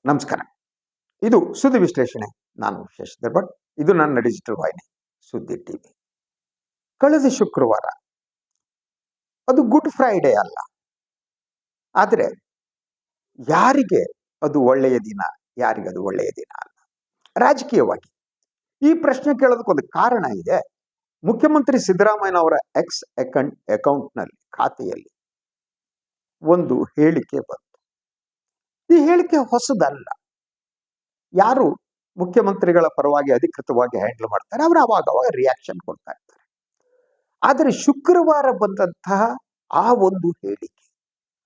ನಮಸ್ಕಾರ. ಇದು ಸುದ್ದಿ ವಿಶ್ಲೇಷಣೆ. ನಾನು ಶಶಿಧರ್ ಭಟ್. ಇದು ನನ್ನ ಡಿಜಿಟಲ್ ವಾಹಿನಿ ಸುದ್ದಿ ಟಿವಿ. ಕಳೆದ ಶುಕ್ರವಾರ ಅದು ಗುಡ್ ಫ್ರೈಡೆ ಅಲ್ಲ, ಆದರೆ ಯಾರಿಗೆ ಅದು ಒಳ್ಳೆಯ ದಿನ, ಯಾರಿಗೆ ಅದು ಒಳ್ಳೆಯ ದಿನ ಅಲ್ಲ. ರಾಜಕೀಯವಾಗಿ ಈ ಪ್ರಶ್ನೆ ಕೇಳೋದಕ್ಕೊಂದು ಕಾರಣ ಇದೆ. ಮುಖ್ಯಮಂತ್ರಿ ಸಿದ್ದರಾಮಯ್ಯನವರ ಎಕ್ಸ್ ಅಕೌಂಟ್ನಲ್ಲಿ, ಖಾತೆಯಲ್ಲಿ ಒಂದು ಹೇಳಿಕೆ ಬಂತು. ಈ ಹೇಳಿಕೆ ಹೊಸದಲ್ಲ. ಯಾರು ಮುಖ್ಯಮಂತ್ರಿಗಳ ಪರವಾಗಿ ಅಧಿಕೃತವಾಗಿ ಹ್ಯಾಂಡಲ್ ಮಾಡ್ತಾರೆ ಅವರು ಅವಾಗ ರಿಯಾಕ್ಷನ್ ಕೊಡ್ತಾ ಇರ್ತಾರೆ. ಆದರೆ ಶುಕ್ರವಾರ ಬಂದಂತಹ ಆ ಒಂದು ಹೇಳಿಕೆ,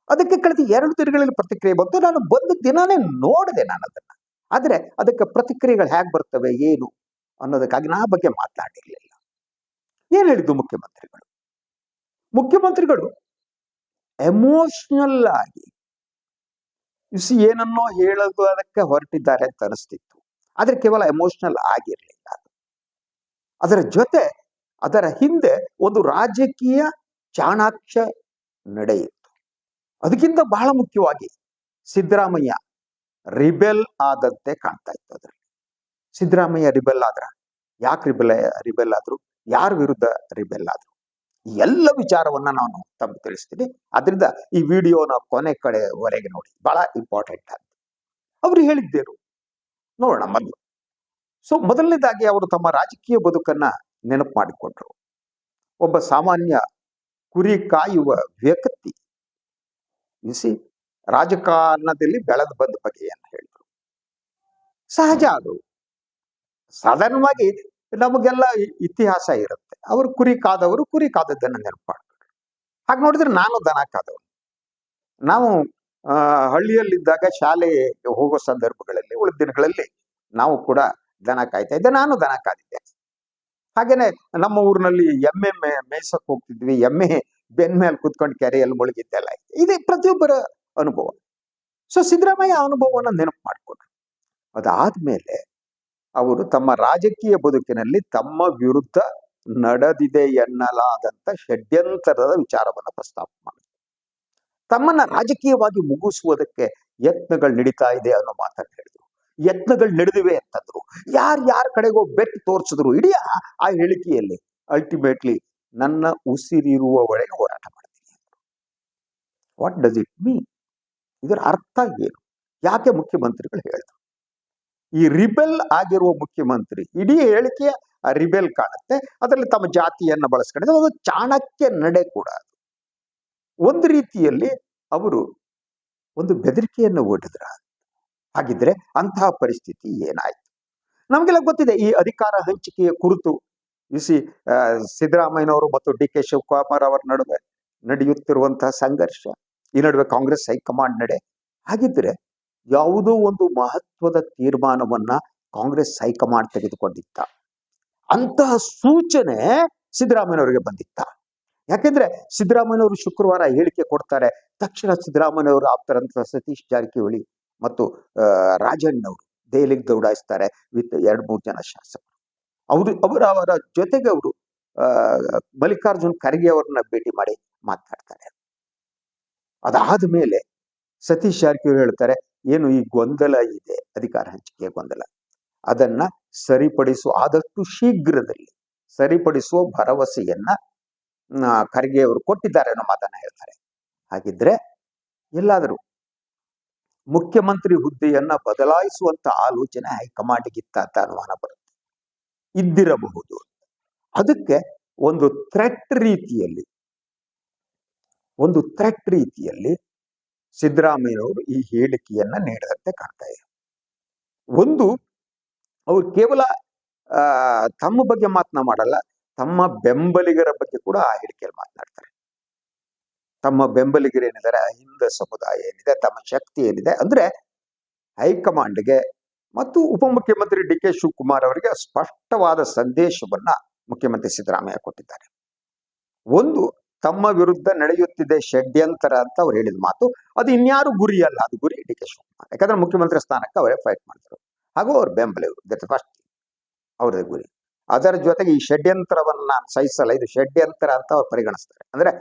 ಅದಕ್ಕೆ ಕಳೆದ 2 ದಿನಗಳಲ್ಲಿ ಪ್ರತಿಕ್ರಿಯೆ ಬಂತು. ನಾನು ಬಂದ ದಿನಾನೇ ನೋಡಿದೆ ನಾನು ಅದನ್ನ. ಆದರೆ ಅದಕ್ಕೆ ಪ್ರತಿಕ್ರಿಯೆಗಳು ಹೇಗೆ ಬರ್ತವೆ ಏನು ಅನ್ನೋದಕ್ಕಾಗಿ ನಾ ಬಗ್ಗೆ ಮಾತನಾಡಿರಲಿಲ್ಲ. ಏನ್ ಹೇಳಿದ್ದು ಮುಖ್ಯಮಂತ್ರಿಗಳು ಎಮೋಷನಲ್ ಆಗಿ ಏನನ್ನೋ ಹೇಳೋದು ಅದಕ್ಕೆ ಹೊರಟಿದ್ದಾರೆ ಅಂತ ಅನಿಸ್ತಿತ್ತು. ಆದ್ರೆ ಕೇವಲ ಎಮೋಷನಲ್ ಆಗಿರ್ಲಿಲ್ಲ. ಅದರ ಜೊತೆ ಅದರ ಹಿಂದೆ ಒಂದು ರಾಜಕೀಯ ಚಾಣಾಕ್ಷ ನಡೆಯಿತು. ಅದಕ್ಕಿಂತ ಬಹಳ ಮುಖ್ಯವಾಗಿ ಸಿದ್ದರಾಮಯ್ಯ ರಿಬೆಲ್ ಆದಂತೆ ಕಾಣ್ತಾ ಇತ್ತು. ಅದರಲ್ಲಿ ಸಿದ್ದರಾಮಯ್ಯ ರಿಬೆಲ್ ಆದ್ರ, ಯಾಕೆ ರಿಬೆಲ್ ಆದ್ರು, ಯಾರ ವಿರುದ್ಧ ರಿಬೆಲ್ ಆದ್ರು, ಎಲ್ಲ ವಿಚಾರವನ್ನ ನಾನು ತಮಗೆ ತಿಳಿಸ್ತೀನಿ. ಅದರಿಂದ ಈ ವಿಡಿಯೋನ ಕೊನೆ ಕಡೆವರೆಗೆ ನೋಡಿ, ಬಹಳ ಇಂಪಾರ್ಟೆಂಟ್ ಅಂತ ಅವರು ಹೇಳಿದ್ದೇರು ನೋಡೋಣ. ಮೊದಲನೇದಾಗಿ ಅವರು ತಮ್ಮ ರಾಜಕೀಯ ಬದುಕನ್ನ ನೆನಪು ಮಾಡಿಕೊಂಡ್ರು. ಒಬ್ಬ ಸಾಮಾನ್ಯ ಕುರಿ ಕಾಯುವ ವ್ಯಕ್ತಿ ರಾಜಕಾರಣದಲ್ಲಿ ಬೆಳೆದು ಬಂದ ಬಗೆಯನ್ನು ಹೇಳಿದ್ರು. ಸಹಜ, ಅದು ಸಾಧಾರಣವಾಗಿ ನಮಗೆಲ್ಲ ಇತಿಹಾಸ ಇರುತ್ತೆ. ಅವರು ಕುರಿ ಕಾದದ್ದನ್ನು ನೆನಪು ಮಾಡ್ತಾರೆ. ಹಾಗೆ ನೋಡಿದ್ರೆ ನಾನು ದನ ಕಾದವನು. ನಾವು ಹಳ್ಳಿಯಲ್ಲಿದ್ದಾಗ ಶಾಲೆಗೆ ಹೋಗೋ ಸಂದರ್ಭಗಳಲ್ಲಿ, ಉಳಿದ ದಿನಗಳಲ್ಲಿ ನಾವು ಕೂಡ ದನ ಕಾಯ್ತಾ ಇದ್ದೆ. ನಾನು ದನ ಕಾದಿದ್ದೆ. ಹಾಗೇನೆ ನಮ್ಮ ಊರಿನಲ್ಲಿ ಎಮ್ಮೆ ಮೇಯ್ಸಕ್ ಹೋಗ್ತಿದ್ವಿ. ಎಮ್ಮೆ ಬೆನ್ ಮೇಲೆ ಕುತ್ಕೊಂಡು ಕೆರೆಯಲ್ಲಿ ಮುಳುಗಿದ್ದೆಲ್ಲ ಇದೆ ಪ್ರತಿಯೊಬ್ಬರ ಅನುಭವ. ಸೊ ಸಿದ್ದರಾಮಯ್ಯ ಅನುಭವವನ್ನು ನೆನಪು ಮಾಡಿಕೊಂಡ್ರು. ಅದಾದ್ಮೇಲೆ ಅವರು ತಮ್ಮ ರಾಜಕೀಯ ಬದುಕಿನಲ್ಲಿ ತಮ್ಮ ವಿರುದ್ಧ ನಡೆದಿದೆ ಎನ್ನಲಾದಂತ ಷಡ್ಯಂತರದ ವಿಚಾರವನ್ನು ಪ್ರಸ್ತಾಪ ಮಾಡಿದ್ರು. ತಮ್ಮನ್ನ ರಾಜಕೀಯವಾಗಿ ಮುಗಿಸುವುದಕ್ಕೆ ಯತ್ನಗಳು ನಡೀತಾ ಇದೆ ಅನ್ನೋ ಮಾತನ್ನು ಹೇಳಿದ್ರು. ಯತ್ನಗಳು ನಡೆದಿವೆ ಅಂತಂದ್ರು. ಯಾರ ಕಡೆಗೋ ಬೆಟ್ಟು ತೋರಿಸಿದ್ರು. ಇಡೀ ಆ ಹೇಳಿಕೆಯಲ್ಲಿ ಅಲ್ಟಿಮೇಟ್ಲಿ ನನ್ನ ಉಸಿರಿರುವವರೆಗೆ ಹೋರಾಟ ಮಾಡ್ತೀನಿ. What does it mean? ಇದರ ಅರ್ಥ ಏನು? ಯಾಕೆ ಮುಖ್ಯಮಂತ್ರಿಗಳು ಹೇಳಿದ್ರು? ಈ ರಿಬೆಲ್ ಆಗಿರುವ ಮುಖ್ಯಮಂತ್ರಿ ಇಡೀ ಹೇಳಿಕೆಯ ರಿಬೆಲ್ ಕಾಣುತ್ತೆ. ಅದರಲ್ಲಿ ತಮ್ಮ ಜಾತಿಯನ್ನ ಬಳಸ್ಕೊಂಡಿದ್ದು ಅದು ಚಾಣಕ್ಯ ನಡೆ ಕೂಡ. ಒಂದು ರೀತಿಯಲ್ಲಿ ಅವರು ಒಂದು ಬೆದರಿಕೆಯನ್ನು ಒಡ್ಡಿದ್ರ. ಹಾಗಿದ್ರೆ ಅಂತಹ ಪರಿಸ್ಥಿತಿ ಏನಾಯ್ತು? ನಮಗೆಲ್ಲ ಗೊತ್ತಿದೆ. ಈ ಅಧಿಕಾರ ಹಂಚಿಕೆಯ ಕುರಿತು ಸಿದ್ದರಾಮಯ್ಯನವರು ಮತ್ತು ಡಿ ಕೆ ಶಿವಕುಮಾರ್ ಅವರ ನಡುವೆ ನಡೆಯುತ್ತಿರುವಂತಹ ಸಂಘರ್ಷ, ಈ ನಡುವೆ ಕಾಂಗ್ರೆಸ್ ಹೈಕಮಾಂಡ್ ನಡೆ. ಹಾಗಿದ್ರೆ ಯಾವುದೋ ಒಂದು ಮಹತ್ವದ ತೀರ್ಮಾನವನ್ನ ಕಾಂಗ್ರೆಸ್ ಹೈಕಮಾಂಡ್ ತೆಗೆದುಕೊಂಡಿತ್ತ, ಅಂತಹ ಸೂಚನೆ ಸಿದ್ದರಾಮಯ್ಯನವರಿಗೆ ಬಂದಿತ್ತ? ಯಾಕೆಂದ್ರೆ ಸಿದ್ದರಾಮಯ್ಯನವರು ಶುಕ್ರವಾರ ಹೇಳಿಕೆ ಕೊಡ್ತಾರೆ. ತಕ್ಷಣ ಸಿದ್ದರಾಮಯ್ಯನವರು ಆಪ್ತರಂತ ಸತೀಶ್ ಜಾರಕಿಹೊಳಿ ಮತ್ತು ರಾಜಣ್ಣವರು ದೆಹಲಿಗೆ ದೌಡಾಯಿಸ್ತಾರೆ ವಿತ್ 2-3 ಜನ ಶಾಸಕರು. ಅವರ ಜೊತೆಗೆ ಅವರು ಮಲ್ಲಿಕಾರ್ಜುನ್ ಖರ್ಗೆ ಅವರನ್ನ ಭೇಟಿ ಮಾಡಿ ಮಾತನಾಡ್ತಾರೆ. ಅದಾದ ಮೇಲೆ ಸತೀಶ್ ಜಾರಕಿಹೊಳಿ ಹೇಳ್ತಾರೆ, ಏನು ಈ ಗೊಂದಲ ಇದೆ, ಅಧಿಕಾರ ಹಂಚಿಕೆಯ ಗೊಂದಲ, ಅದನ್ನ ಆದಷ್ಟು ಶೀಘ್ರದಲ್ಲಿ ಸರಿಪಡಿಸುವ ಭರವಸೆಯನ್ನ ಖರ್ಗೆ ಅವರು ಕೊಟ್ಟಿದ್ದಾರೆ ಅನ್ನೋ ಮಾತನ್ನ ಹೇಳ್ತಾರೆ. ಹಾಗಿದ್ರೆ ಎಲ್ಲಾದರೂ ಮುಖ್ಯಮಂತ್ರಿ ಹುದ್ದೆಯನ್ನ ಬದಲಾಯಿಸುವಂತ ಆಲೋಚನೆ ಹೈಕಮಾಂಡ್ಗಿತ್ತ ಅಂತ ಅನುಮಾನ ಬರುತ್ತೆ. ಇದ್ದಿರಬಹುದು. ಅದಕ್ಕೆ ಒಂದು ಥ್ರೆಟ್ ರೀತಿಯಲ್ಲಿ ಸಿದ್ದರಾಮಯ್ಯನವರು ಈ ಹೇಳಿಕೆಯನ್ನ ನೀಡದಂತೆ ಕಾಣ್ತಾ ಇದೆ. ಒಂದು, ಅವರು ಕೇವಲ ತಮ್ಮ ಬಗ್ಗೆ ಮಾಡಲ್ಲ, ತಮ್ಮ ಬೆಂಬಲಿಗರ ಬಗ್ಗೆ ಕೂಡ ಆ ಹೇಳಿಕೆಯಲ್ಲಿ ಮಾತನಾಡ್ತಾರೆ. ತಮ್ಮ ಬೆಂಬಲಿಗರೇನಿದ್ದಾರೆ, ಹಿಂದೂ ಸಮುದಾಯ ಏನಿದೆ, ತಮ್ಮ ಶಕ್ತಿ ಏನಿದೆ ಅಂದ್ರೆ ಹೈಕಮಾಂಡ್ಗೆ ಮತ್ತು ಉಪಮುಖ್ಯಮಂತ್ರಿ ಡಿ ಕೆ ಶಿವಕುಮಾರ್ ಅವರಿಗೆ ಸ್ಪಷ್ಟವಾದ ಸಂದೇಶವನ್ನ ಮುಖ್ಯಮಂತ್ರಿ ಸಿದ್ದರಾಮಯ್ಯ ಕೊಟ್ಟಿದ್ದಾರೆ. ಒಂದು, ತಮ್ಮ ವಿರುದ್ಧ ನಡೆಯುತ್ತಿದೆ ಷಡ್ಯಂತರ ಅಂತ ಅವ್ರು ಹೇಳಿದ ಮಾತು, ಅದು ಇನ್ಯಾರು ಗುರಿ ಅಲ್ಲ, ಅದು ಗುರಿ ಡಿ ಕೆ ಶಿವಕುಮಾರ್. ಯಾಕಂದ್ರೆ ಮುಖ್ಯಮಂತ್ರಿ ಸ್ಥಾನಕ್ಕೆ ಅವರೇ ಫೈಟ್ ಮಾಡ್ತಾರೆ. ಹಾಗೂ ಅವ್ರ ಬೆಂಬಲಿಗರು, ದಟ್ ಫಸ್ಟ್ ಅವ್ರದೇ ಗುರಿ. ಅದರ ಜೊತೆಗೆ ಈ ಷಡ್ಯಂತರವನ್ನ ಸಹಿಸಲ್ಲ, ಇದು ಷಡ್ಯಂತರ ಅಂತ ಅವ್ರು ಪರಿಗಣಿಸ್ತಾರೆ. ಅಂದ್ರೆ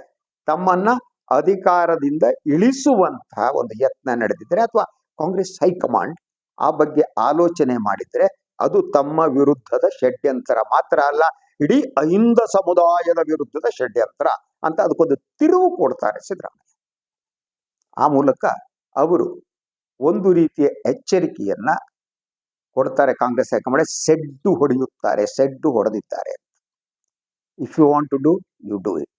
ತಮ್ಮನ್ನ ಅಧಿಕಾರದಿಂದ ಇಳಿಸುವಂತಹ ಒಂದು ಯತ್ನ ನಡೆದಿದ್ರೆ ಅಥವಾ ಕಾಂಗ್ರೆಸ್ ಹೈಕಮಾಂಡ್ ಆ ಬಗ್ಗೆ ಆಲೋಚನೆ ಮಾಡಿದ್ರೆ ಅದು ತಮ್ಮ ವಿರುದ್ಧದ ಷಡ್ಯಂತ್ರ ಮಾತ್ರ ಅಲ್ಲ, ಇಡೀ ಅಹಿಂದ ಸಮುದಾಯದ ವಿರುದ್ಧದ ಷಡ್ಯಂತ್ರ ಅಂತ ಅದಕ್ಕೊಂದು ತಿರುವು ಕೊಡ್ತಾರೆ ಸಿದ್ದರಾಮಯ್ಯ. ಆ ಮೂಲಕ ಅವರು ಒಂದು ರೀತಿಯ ಎಚ್ಚರಿಕೆಯನ್ನ ಕೊಡ್ತಾರೆ. ಕಾಂಗ್ರೆಸ್ ಹೈಕಮಾಂಡ್ ಸೆಡ್ಡು ಹೊಡೆಯುತ್ತಾರೆ, ಸೆಡ್ಡು ಹೊಡೆದಿದ್ದಾರೆ. If you want to do, you do it.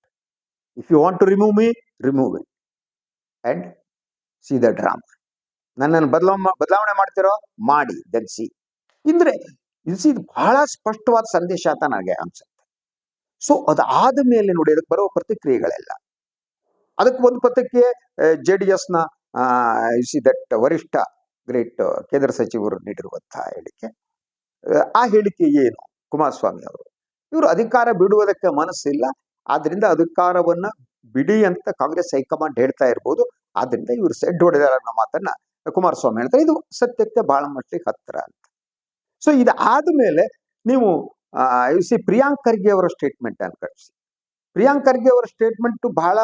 If you want to remove me, remove it and see the drama. ನನ್ನನ್ನು ಬದಲಾವಣೆ ಮಾಡ್ತಿರೋ ಮಾಡಿ, ದೆನ್ ಸಿ. ಅಂದ್ರೆ ಇದು ಬಹಳ ಸ್ಪಷ್ಟವಾದ ಸಂದೇಶ ಅಂತ ನನಗೆ ಅನ್ಸುತ್ತೆ. ಸೊ ಅದಾದ ಮೇಲೆ ನೋಡಿ ಅದಕ್ಕೆ ಬರುವ ಪ್ರತಿಕ್ರಿಯೆಗಳೆಲ್ಲ, ಅದಕ್ಕೆ ಒಂದು ಪತ್ರಕ್ಕೆ JDS ನ ದಟ್ ವರಿಷ್ಠ ಗ್ರೇಟ್ ಕೇಂದ್ರ ಸಚಿವರು ನೀಡಿರುವಂತಹ ಹೇಳಿಕೆ. ಆ ಹೇಳಿಕೆ ಏನು? ಕುಮಾರಸ್ವಾಮಿ ಅವರು, ಇವರು ಅಧಿಕಾರ ಬಿಡುವುದಕ್ಕೆ ಮನಸ್ಸಿಲ್ಲ, ಆದ್ರಿಂದ ಅಧಿಕಾರವನ್ನ ಬಿಡಿ ಅಂತ ಕಾಂಗ್ರೆಸ್ ಹೈಕಮಾಂಡ್ ಹೇಳ್ತಾ ಇರ್ಬೋದು, ಆದ್ರಿಂದ ಇವರು ಸೆಡ್ ಹೊಡೆದಾರ ಅನ್ನೋ ಮಾತನ್ನ ಕುಮಾರಸ್ವಾಮಿ ಹೇಳ್ತಾರೆ. ಇದು ಸತ್ಯಕ್ಕೆ ಬಹಳ ಮಟ್ಟಿಗೆ ಹತ್ತಿರ ಅಂತ. ಸೊ ಇದಾದ ಮೇಲೆ ನೀವು ಪ್ರಿಯಾಂಕ್ ಖರ್ಗೆ ಅವರ ಸ್ಟೇಟ್ಮೆಂಟ್ ಅನ್ನು ಕಳಿಸಿ. ಪ್ರಿಯಾಂಕ್ ಖರ್ಗೆ ಅವರ ಸ್ಟೇಟ್ಮೆಂಟ್ ಬಹಳ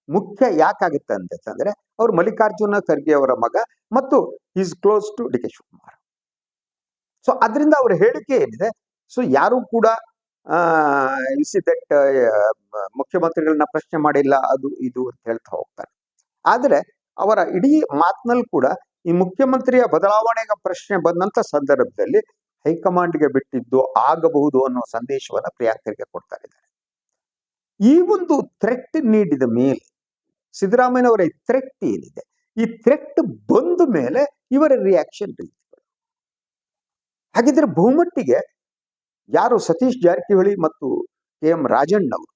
ಮುಖ್ಯ ಯಾಕಾಗುತ್ತೆ ಅಂತಂದ್ರೆ, ಅವರು ಮಲ್ಲಿಕಾರ್ಜುನ ಖರ್ಗೆ ಅವರ ಮಗ ಮತ್ತು is close to D K Shivakumar. So ಅದರಿಂದ ಅವರ ಹೇಳಿಕೆ ಏನಿದೆ, ಸೊ ಯಾರು ಕೂಡ ದಟ್ ಮುಖ್ಯಮಂತ್ರಿಗಳನ್ನ ಪ್ರಶ್ನೆ ಮಾಡಿಲ್ಲ, ಅದು ಇದು ಅಂತ ಹೇಳ್ತಾ ಹೋಗ್ತಾರೆ. ಆದರೆ ಅವರ ಇಡೀ ಮಾತಿನಲ್ಲಿ ಕೂಡ ಈ ಮುಖ್ಯಮಂತ್ರಿಯ ಬದಲಾವಣೆಗೆ ಪ್ರಶ್ನೆ ಬಂದಂತ ಸಂದರ್ಭದಲ್ಲಿ ಹೈಕಮಾಂಡ್ಗೆ ಬಿಟ್ಟಿದ್ದು ಆಗಬಹುದು ಅನ್ನೋ ಸಂದೇಶವನ್ನ ಪ್ರಿಯಾಂಕ್ ಖರ್ಗೆ ಕೊಡ್ತಾ ಇದ್ದಾರೆ. ಈ ಒಂದು ಥ್ರೆಟ್ ನೀಡಿದ ಮೇಲೆ ಸಿದ್ದರಾಮಯ್ಯನವರ ಈ ಥ್ರೆಟ್ ಏನಿದೆ, ಈ ಥ್ರೆಟ್ ಬಂದ ಮೇಲೆ ಇವರ ರಿಯಾಕ್ಷನ್ ರೀತಿಗಳು. ಹಾಗಿದ್ರೆ ಬಹುಮಟ್ಟಿಗೆ ಯಾರು ಸತೀಶ್ ಜಾರಕಿಹೊಳಿ ಮತ್ತು KM ರಾಜಣ್ಣ ಅವರು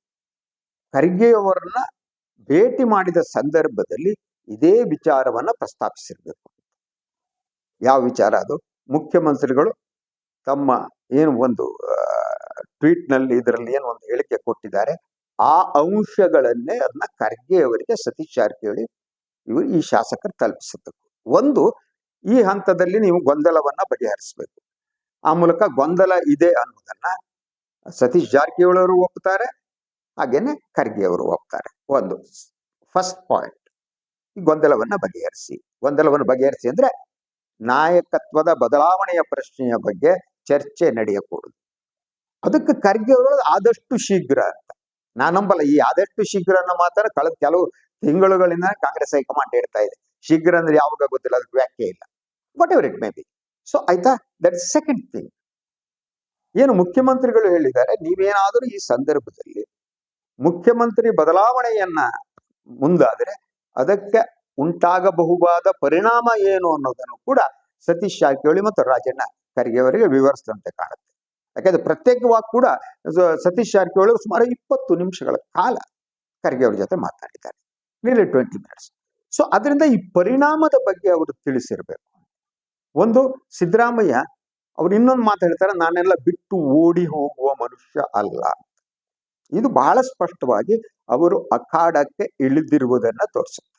ಖರ್ಗೆ ಅವರನ್ನ ಭೇಟಿ ಮಾಡಿದ ಸಂದರ್ಭದಲ್ಲಿ ಇದೇ ವಿಚಾರವನ್ನ ಪ್ರಸ್ತಾಪಿಸಿರ್ಬೇಕು. ಯಾವ ವಿಚಾರ ಅದು? ಮುಖ್ಯಮಂತ್ರಿಗಳು ತಮ್ಮ ಏನು ಒಂದು ಟ್ವೀಟ್ ನಲ್ಲಿ ಇದರಲ್ಲಿ ಏನು ಒಂದು ಹೇಳಿಕೆ ಕೊಟ್ಟಿದ್ದಾರೆ, ಆ ಅಂಶಗಳನ್ನೇ ಅದನ್ನ ಖರ್ಗೆ ಅವರಿಗೆ ಸತೀಶ್ ಜಾರಕಿಹೊಳಿ ಇವರು ಈ ಶಾಸಕರು ತಲುಪಿಸಬೇಕು. ಒಂದು, ಈ ಹಂತದಲ್ಲಿ ನೀವು ಗೊಂದಲವನ್ನ ಬಗೆಹರಿಸಬೇಕು. ಆ ಮೂಲಕ ಗೊಂದಲ ಇದೆ ಅನ್ನೋದನ್ನ ಸತೀಶ್ ಜಾರಕಿಹೊಳಿ ಅವರು ಒಪ್ತಾರೆ, ಹಾಗೇನೆ ಖರ್ಗೆ ಅವರು ಒಪ್ತಾರೆ. ಒಂದು ಫಸ್ಟ್ ಪಾಯಿಂಟ್, ಈ ಗೊಂದಲವನ್ನ ಬಗೆಹರಿಸಿ. ಗೊಂದಲವನ್ನು ಬಗೆಹರಿಸಿ ಅಂದ್ರೆ ನಾಯಕತ್ವದ ಬದಲಾವಣೆಯ ಪ್ರಶ್ನೆಯ ಬಗ್ಗೆ ಚರ್ಚೆ ನಡೆಯಕೂಡದು. ಅದಕ್ಕೆ ಖರ್ಗೆ ಅವರು ಆದಷ್ಟು ಶೀಘ್ರ ಅಂತ ನಾನು ನಂಬಲ್ಲ. ಈ ಆದಷ್ಟು ಶೀಘ್ರ ಅನ್ನೋ ಮಾತ್ರ ಕಳೆದ ಕೆಲವು ತಿಂಗಳುಗಳಿಂದ ಕಾಂಗ್ರೆಸ್ ಹೈಕಮಾಂಡ್ ಹೇಳ್ತಾ ಇದೆ. ಶೀಘ್ರ ಅಂದ್ರೆ ಯಾವಾಗ ಗೊತ್ತಿಲ್ಲ, ಅದಕ್ಕೆ ವ್ಯಾಖ್ಯೆ ಇಲ್ಲ. What ever it may be. So ಆಯ್ತಾ, ದಟ್ ಸೆಕೆಂಡ್ ಥಿಂಗ್. ಏನು ಮುಖ್ಯಮಂತ್ರಿಗಳು ಹೇಳಿದ್ದಾರೆ, ನೀವೇನಾದರೂ ಈ ಸಂದರ್ಭದಲ್ಲಿ ಮುಖ್ಯಮಂತ್ರಿ ಬದಲಾವಣೆಯನ್ನ ಮುಂದಾದರೆ ಅದಕ್ಕೆ ಉಂಟಾಗಬಹುದಾದ ಪರಿಣಾಮ ಏನು ಅನ್ನೋದನ್ನು ಕೂಡ ಸತೀಶ್ ಜಾರಕಿಹೊಳಿ ಮತ್ತು ರಾಜಣ್ಣ ಖರ್ಗೆ ಅವರಿಗೆ ವಿವರಿಸಿದಂತೆ ಕಾಣುತ್ತೆ. ಯಾಕಂದ್ರೆ ಪ್ರತ್ಯೇಕವಾಗಿ ಕೂಡ ಸತೀಶ್ ಜಾರಕಿಹೊಳಿ ಸುಮಾರು 20 ನಿಮಿಷಗಳ ಕಾಲ ಖರ್ಗೆ ಅವ್ರ ಜೊತೆ ಮಾತನಾಡಿದ್ದಾರೆ, ನಿಯರ್ಲಿ 20 minutes. ಸೊ ಅದರಿಂದ ಈ ಪರಿಣಾಮದ ಬಗ್ಗೆ ಅವರು ತಿಳಿಸಿರ್ಬೇಕು. ಒಂದು, ಸಿದ್ದರಾಮಯ್ಯ ಅವ್ರು ಇನ್ನೊಂದು ಮಾತು ಹೇಳ್ತಾರೆ, ನಾನೆಲ್ಲ ಬಿಟ್ಟು ಓಡಿ ಹೋಗುವ ಮನುಷ್ಯ ಅಲ್ಲ. ಇದು ಬಹಳ ಸ್ಪಷ್ಟವಾಗಿ ಅವರು ಅಖಾಡಕ್ಕೆ ಇಳಿದಿರುವುದನ್ನ ತೋರಿಸುತ್ತೆ.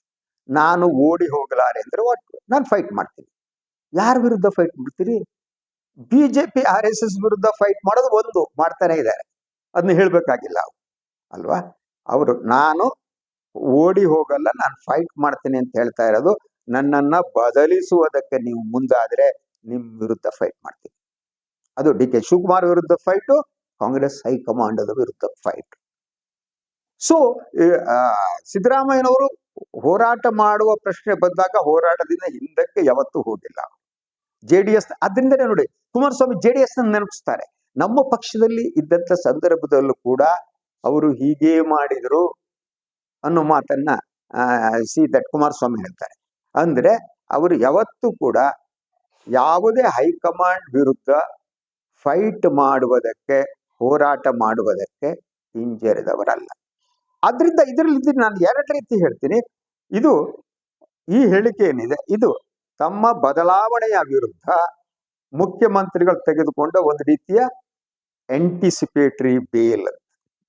ನಾನು ಓಡಿ ಹೋಗಲಾರೆ ಅಂದ್ರೆ ನಾನು ಫೈಟ್ ಮಾಡ್ತೀನಿ. ಯಾರ ವಿರುದ್ಧ ಫೈಟ್ ಮಾಡ್ತೀರಿ? ಬಿಜೆಪಿ RSS ವಿರುದ್ಧ ಫೈಟ್ ಮಾಡೋದು ಒಂದು ಮಾಡ್ತಾನೆ ಇದ್ದಾರೆ, ಅದನ್ನ ಹೇಳ್ಬೇಕಾಗಿಲ್ಲ ಅಲ್ವಾ? ಅವರು ನಾನು ಓಡಿ ಹೋಗಲ್ಲ, ನಾನು ಫೈಟ್ ಮಾಡ್ತೀನಿ ಅಂತ ಹೇಳ್ತಾ ಇರೋದು. ನನ್ನನ್ನ ಬದಲಿಸುವುದಕ್ಕೆ ನೀವು ಮುಂದಾದ್ರೆ ನಿಮ್ ವಿರುದ್ಧ ಫೈಟ್ ಮಾಡ್ತೀನಿ. ಅದು DK ಶಿವಕುಮಾರ್ ವಿರುದ್ಧ ಫೈಟು, ಕಾಂಗ್ರೆಸ್ ಹೈಕಮಾಂಡದ ವಿರುದ್ಧ ಫೈಟ್. ಸೊ ಸಿದ್ದರಾಮಯ್ಯನವರು ಹೋರಾಟ ಮಾಡುವ ಪ್ರಶ್ನೆ ಬಂದಾಗ ಹೋರಾಟದಿಂದ ಹಿಂದಕ್ಕೆ ಯಾವತ್ತೂ ಹೋಗಿಲ್ಲ. JDS ಅದರಿಂದನೇ ನೋಡಿ ಕುಮಾರಸ್ವಾಮಿ JDS ನೆನಪಿಸ್ತಾರೆ. ನಮ್ಮ ಪಕ್ಷದಲ್ಲಿ ಇದ್ದಂತ ಸಂದರ್ಭದಲ್ಲೂ ಕೂಡ ಅವರು ಹೀಗೆ ಮಾಡಿದ್ರು ಅನ್ನೋ ಮಾತನ್ನ ದಟ್ ಕುಮಾರಸ್ವಾಮಿ ಹೇಳ್ತಾರೆ. ಅಂದ್ರೆ ಅವರು ಯಾವತ್ತೂ ಕೂಡ ಯಾವುದೇ ಹೈಕಮಾಂಡ್ ವಿರುದ್ಧ ಫೈಟ್ ಮಾಡುವುದಕ್ಕೆ, ಹೋರಾಟ ಮಾಡುವುದಕ್ಕೆ ಹಿಂಜರಿದವರಲ್ಲ. ಆದ್ರಿಂದ ಇದರಲ್ಲಿ ನಾನು ಎರಡು ರೀತಿ ಹೇಳ್ತೀನಿ. ಇದು ಈ ಹೇಳಿಕೆ ಏನಿದೆ, ಇದು ತಮ್ಮ ಬದಲಾವಣೆಯ ವಿರುದ್ಧ ಮುಖ್ಯಮಂತ್ರಿಗಳು ತೆಗೆದುಕೊಂಡ ಒಂದು ರೀತಿಯ ಆಂಟಿಸಿಪೇಟರಿ ಬೇಲ್,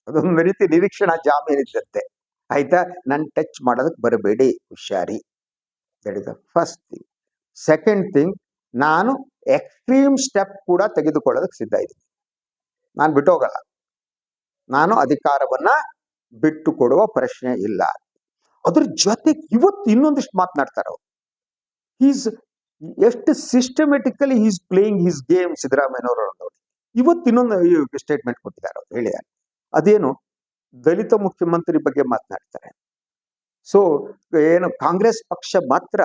ಅದೊಂದು ರೀತಿ ನಿರೀಕ್ಷಣಾ ಜಾಮೀನು ಇದ್ದಂತೆ. ಆಯ್ತಾ, ನನ್ ಟಚ್ ಮಾಡೋದಕ್ಕೆ ಬರಬೇಡಿ, ಹುಷಾರಿ. That is the first thing. Second thing, ನಾನು ಎಕ್ಸ್ಟ್ರೀಮ್ ಸ್ಟೆಪ್ ಕೂಡ ತೆಗೆದುಕೊಳ್ಳೋದಕ್ಕೆ ಸಿದ್ಧ ಇದ್ದೀನಿ. ನಾನು ಬಿಟ್ಟೋಗಲ್ಲ, ನಾನು ಅಧಿಕಾರವನ್ನ ಬಿಟ್ಟು ಕೊಡುವ ಪ್ರಶ್ನೆ ಇಲ್ಲ. ಅದ್ರ ಜೊತೆಗೆ ಇವತ್ತು ಇನ್ನೊಂದಿಷ್ಟು ಮಾತನಾಡ್ತಾರೆ ಅವರು. ಈಸ್ ಎಷ್ಟು systematically is playing his game ಸಿದ್ದರಾಮಯ್ಯನವರು ನೋಡಿ. ಇವತ್ತು ಇನ್ನೊಂದು ಸ್ಟೇಟ್ಮೆಂಟ್ ಕೊಟ್ಟಿದ್ದಾರೆ, ಅವ್ರು ಹೇಳಿದ್ದಾರೆ. ಅದೇನು, ದಲಿತ ಮುಖ್ಯಮಂತ್ರಿ ಬಗ್ಗೆ ಮಾತನಾಡ್ತಾರೆ. ಸೊ ಏನು, ಕಾಂಗ್ರೆಸ್ ಪಕ್ಷ ಮಾತ್ರ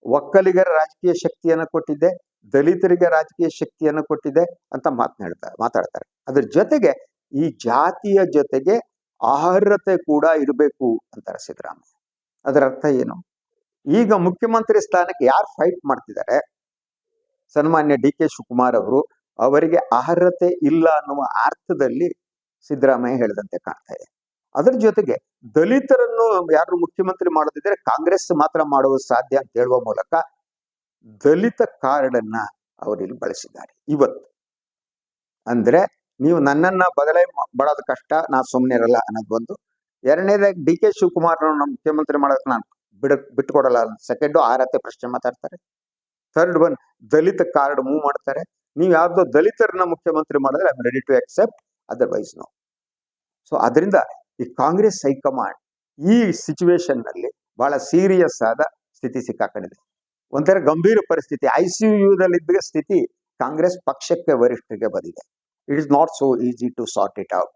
ಒಕ್ಕಲಿಗರ ರಾಜಕೀಯ ಶಕ್ತಿಯನ್ನು ಕೊಟ್ಟಿದೆ, ದಲಿತರಿಗೆ ರಾಜಕೀಯ ಶಕ್ತಿಯನ್ನು ಕೊಟ್ಟಿದೆ ಅಂತ ಮಾತಾಡ್ತಾರೆ. ಅದ್ರ ಜೊತೆಗೆ ಈ ಜಾತಿಯ ಜೊತೆಗೆ ಅರ್ಹತೆ ಕೂಡ ಇರಬೇಕು ಅಂತಾರೆ ಸಿದ್ದರಾಮಯ್ಯ. ಅದರ ಅರ್ಥ ಏನು? ಈಗ ಮುಖ್ಯಮಂತ್ರಿ ಸ್ಥಾನಕ್ಕೆ ಯಾರು ಫೈಟ್ ಮಾಡ್ತಿದ್ದಾರೆ, ಸನ್ಮಾನ್ಯ ಡಿ ಕೆ ಶಿವಕುಮಾರ್ ಅವರು, ಅವರಿಗೆ ಅರ್ಹತೆ ಇಲ್ಲ ಅನ್ನುವ ಅರ್ಥದಲ್ಲಿ ಸಿದ್ದರಾಮಯ್ಯ ಹೇಳಿದಂತೆ ಕಾಣ್ತಾ ಇದೆ. ಅದರ ಜೊತೆಗೆ ದಲಿತರನ್ನು ಯಾರು ಮುಖ್ಯಮಂತ್ರಿ ಮಾಡೋದಿದ್ರೆ ಕಾಂಗ್ರೆಸ್ ಮಾತ್ರ ಮಾಡುವ ಸಾಧ್ಯ ಅಂತ ಹೇಳುವ ಮೂಲಕ ದಲಿತ ಕಾರ್ಡ್ ಅನ್ನ ಅವರಿಲ್ಲಿ ಬಳಸಿದ್ದಾರೆ ಇವತ್ತು. ಅಂದ್ರೆ ನೀವು ನನ್ನನ್ನ ಮಾಡೋದು ಕಷ್ಟ, ನಾ ಸುಮ್ಮನೆ ಇರಲ್ಲ ಅನ್ನೋದು ಒಂದು. ಎರಡನೇದಾಗಿ ಡಿ ಕೆ ಶಿವಕುಮಾರ್ ಮುಖ್ಯಮಂತ್ರಿ ಮಾಡೋದಕ್ಕೆ ನಾನು ಬಿಟ್ಕೊಡಲ್ಲ. ಸೆಕೆಂಡು ಅರ್ಹತೆ ಪ್ರಶ್ನೆ ಮಾತಾಡ್ತಾರೆ. Third one, Dalit card move ಮಾಡ್ತಾರೆ. ನೀವು ಯಾವ್ದೋ ದಲಿತರನ್ನ ಮುಖ್ಯಮಂತ್ರಿ ಮಾಡಿದ್ರೆ I am ready to accept, otherwise no. So ಅದರಿಂದ ಈ ಕಾಂಗ್ರೆಸ್ ಹೈಕಮಾಂಡ್ ಈ ಸಿಚುವೇಶನ್ ನಲ್ಲಿ ಬಹಳ ಸೀರಿಯಸ್ ಆದ ಸ್ಥಿತಿ ಸಿಕ್ಕಾಕೊಂಡಿದೆ. ಒಂಥರ ಗಂಭೀರ ಪರಿಸ್ಥಿತಿ, ICUದಲ್ಲಿದ್ದ ಸ್ಥಿತಿ ಕಾಂಗ್ರೆಸ್ ಪಕ್ಷಕ್ಕೆ ವರಿಷ್ಠರಿಗೆ ಬಂದಿದೆ. It is not so easy to sort it out.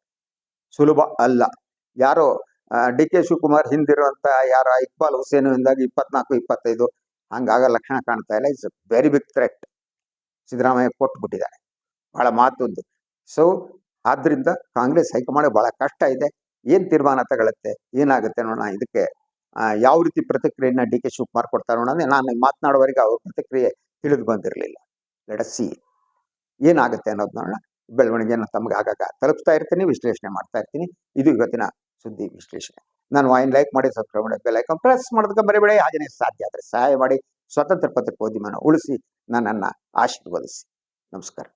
ಸುಲಭ ಅಲ್ಲ. ಯಾರೋ ಡಿ ಕೆ ಶಿವಕುಮಾರ್ ಹಿಂದಿರುವಂತ ಯಾರೋ ಇಕ್ಬಾಲ್ ಹುಸೇನ್ ಇಂದಾಗಿ 24-25 ಹಂಗಾಗ ಲಕ್ಷಣ ಕಾಣ್ತಾ ಇಲ್ಲ. It's very big threat Siddaramaiah ಕೊಟ್ಬಿಟ್ಟಿದ್ದಾರೆ, ಬಹಳ ಮಾತುಂದು. ಸೊ ಆದ್ರಿಂದ ಕಾಂಗ್ರೆಸ್ ಹೈಕಮಾಂಡ್ ಬಹಳ ಕಷ್ಟ ಇದೆ. ಏನ್ ತೀರ್ಮಾನ ತಗೊಳುತ್ತೆ, ಏನಾಗುತ್ತೆ ನೋಡೋಣ. ಇದಕ್ಕೆ ಯಾವ ರೀತಿ ಪ್ರತಿಕ್ರಿಯೆಯನ್ನ ಡಿ ಕೆ ಶಿವಕುಮಾರ್ ಕೊಡ್ತಾರೆ ನೋಡೋಣ. ನಾನು ಮಾತನಾಡುವವರೆಗೆ ಅವ್ರ ಪ್ರತಿಕ್ರಿಯೆ ತಿಳಿದು ಬಂದಿರಲಿಲ್ಲ. ಲೆಟ್ ಅಸ್ ಸಿ ಏನಾಗುತ್ತೆ ಅನ್ನೋದು ನೋಡೋಣ. ಬೆಳವಣಿಗೆಯನ್ನು ತಮಗೆ ಆಗಾಗ ತಲುಪ್ತಾ ಇರ್ತೀನಿ, ವಿಶ್ಲೇಷಣೆ ಮಾಡ್ತಾ ಇರ್ತೀನಿ. ಇದು ಇವತ್ತಿನ ಸುದ್ದಿ ವಿಶ್ಲೇಷಣೆ. ನಾನು ವಾಯಿನ್ ಲೈಕ್ ಮಾಡಿ, ಸಬ್ಸ್ಕ್ರೈಬ್ ಮಾಡಿ, ಬೆಲ್ ಐಕಾನ್ ಪ್ರೆಸ್ ಮಾಡೋದಕ್ಕೆ ಮರಿಬೇಡಿ. ಹಾಗೆಯೇ ಸಾಧ್ಯ ಆದರೆ ಸಹಾಯ ಮಾಡಿ ಸ್ವತಂತ್ರ ಪತ್ರಿಕೋದ್ಯಮನ ಉಳಿಸಿ ನನ್ನನ್ನು ಆಶೀರ್ವದಿಸಿ. ನಮಸ್ಕಾರ.